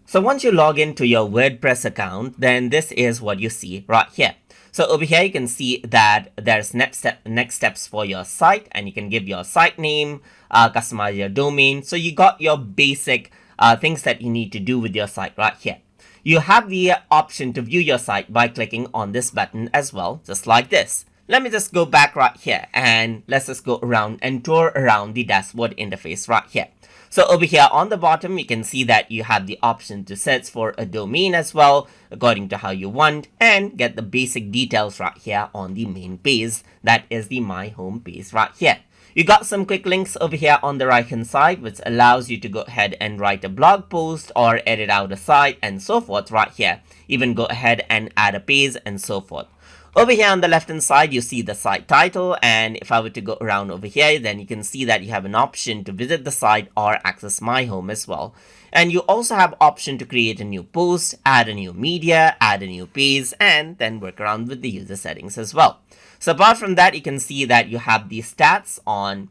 So once you log into your WordPress account, then this is what you see right here. So over here, you can see that there's next steps for your site, and you can give your site name, customize your domain. So you got your basic things that you need to do with your site right here. You have the option to view your site by clicking on this button as well, just like this. Let me just go back right here and let's just go around and tour around the dashboard interface right here. So over here on the bottom, you can see that you have the option to search for a domain as well, according to how you want, and get the basic details right here on the main page. That is the My Home page right here. You got some quick links over here on the right hand side, which allows you to go ahead and write a blog post or edit out a site and so forth right here. Even go ahead and add a page and so forth. Over here on the left hand side, you see the site title, and if I were to go around over here, then you can see that you have an option to visit the site or access My Home as well. And you also have option to create a new post, add a new media, add a new page, and then work around with the user settings as well. So apart from that, you can see that you have the stats on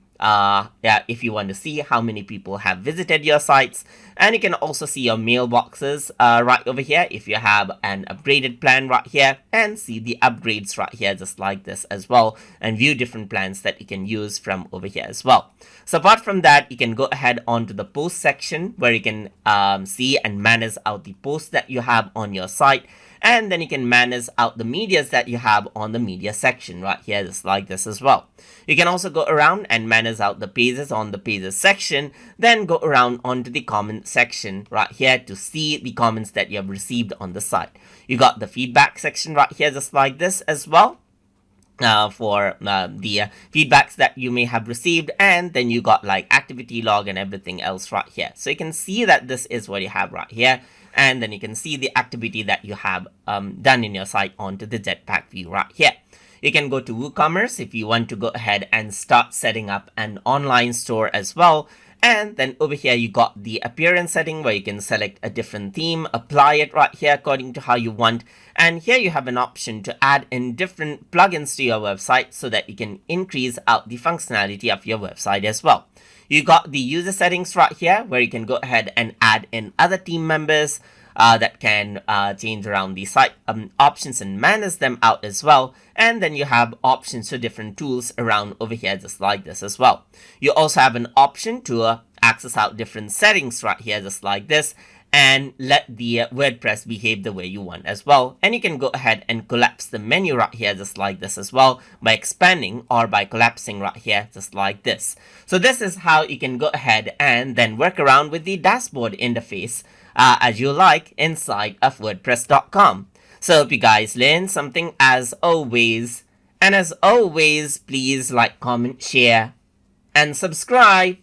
if you want to see how many people have visited your sites, and you can also see your mailboxes right over here if you have an upgraded plan right here, and see the upgrades right here just like this as well, and view different plans that you can use from over here as well. So apart from that, you can go ahead onto the post section where you can see and manage out the posts that you have on your site. And then you can manage out the medias that you have on the media section right here, just like this as well. You can also go around and manage out the pages on the pages section, then go around onto the comment section right here to see the comments that you have received on the site. You got the feedback section right here, just like this as well. For the feedbacks that you may have received, and then you got like activity log and everything else right here. So you can see that this is what you have right here, and then you can see the activity that you have done in your site onto the Jetpack view right here. You can go to WooCommerce if you want to go ahead and start setting up an online store as well. And then over here, you got the appearance setting where you can select a different theme, apply it right here according to how you want. And here you have an option to add in different plugins to your website so that you can increase out the functionality of your website as well. You got the user settings right here where you can go ahead and add in other team members that can change around the site options and manage them out as well. And then you have options for different tools around over here just like this as well. You also have an option to access out different settings right here just like this, and let the WordPress behave the way you want as well. And you can go ahead and collapse the menu right here just like this as well by expanding or by collapsing right here just like this. So this is how you can go ahead and then work around with the dashboard interface as you like inside of WordPress.com. So hope you guys learned something as always. And as always, please like, comment, share, and subscribe.